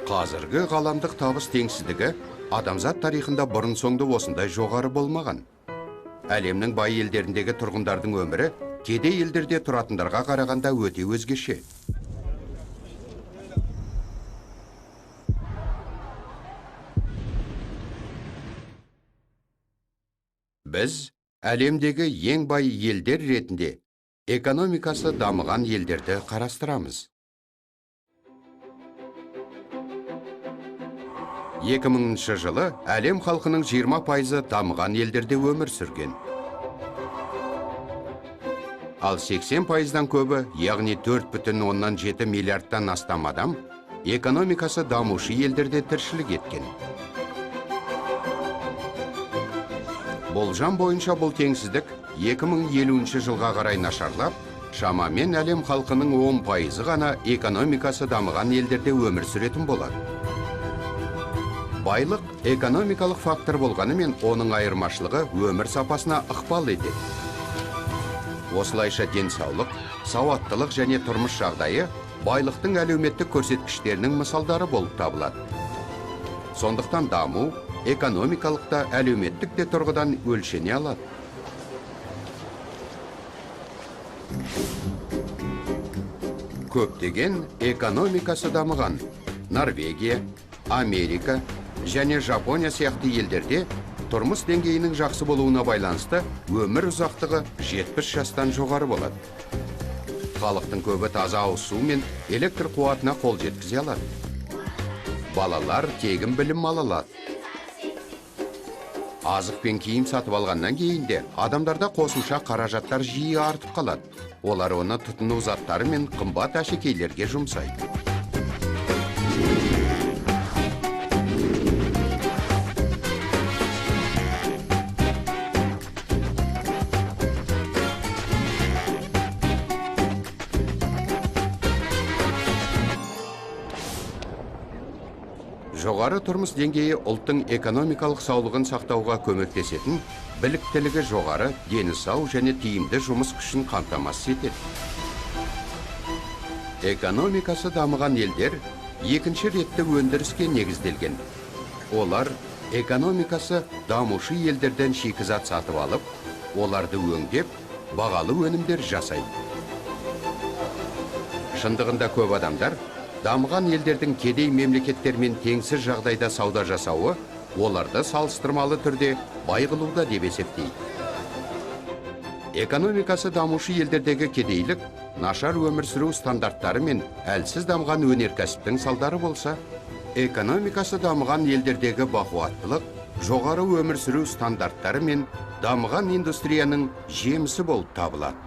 Қазіргі ғаламдық табыс теңсіздігі адамзат тарихында бұрын соңды осындай жоғары болмаған. Әлемнің бай елдеріндегі тұрғындардың өмірі кедей елдерде тұратындарға қарағанда өте өзгеше. Біз әлемдегі ең бай елдер ретінде экономикасы дамыған елдерді қарастырамыз. 2000 жылы әлем халқының 20% дамыған елдерде өмір сүрген. Ал 80%-дан көбі, яғни 4,7 миллиардтан астам адам, экономикасы дамушы елдерде тіршілік еткен. Болжам бойынша бұл теңсіздік 2050 жылға қарай нашарлап, шамамен әлем халқының 10% ғана экономикасы дамыған елдерде өмір сүретін болады. Байлық экономикалық фактор болғанымен оның айырмашылығы өмір сапасына ықпал етеді. Осылайша денсаулық, сауаттылық және тұрмыс жағдайы байлықтың әлеуметтік көрсеткіштерінің мысалдары болып табылады. Сондықтан даму экономикалық та әлеуметтік те тұрғыдан өлшене алады. Көптеген экономикасы дамыған Норвегия, Америка және Жапония сияқты елдерде тұрмыс деңгейінің жақсы болуына байланысты өмір ұзақтығы 70 жастан жоғары болады. Халықтың көбі таза ауыз су мен электр қуатына қол жеткізе алады. Балалар тегін білім ала алады. Азық пен киім сатып алғаннан кейін де адамдарда қосымша қаражаттар жиі артып қалады. Олар оны тұтыну заттары мен қымбат әшекейлерге жұмсайды. Жоғары тұрмыс деңгейі ұлттың экономикалық саулығын сақтауға көмектесетін, біліктілігі жоғары, дені сау және тиімді жұмыс күшін қамтамасыз етеді. Экономикасы дамыған елдер екінші ретті өндіріске негізделген. Олар экономикасы дамушы елдерден шикізат сатып алып, оларды өңдеп, бағалы өнімдер жасайды. Шындығында көп адамдар дамыған елдердің кедей мемлекеттермен теңсіз жағдайда сауда жасауы, оларды салыстырмалы түрде бай қылуда деп есептейді. Экономикасы дамушы елдердегі кедейлік, нашар өмір сүру стандарттары мен әлсіз дамыған өнеркәсіптің салдары болса, экономикасы дамыған елдердегі бақуаттылық, жоғары өмір сүру стандарттары мен дамыған индустрияның жемісі болып табылады.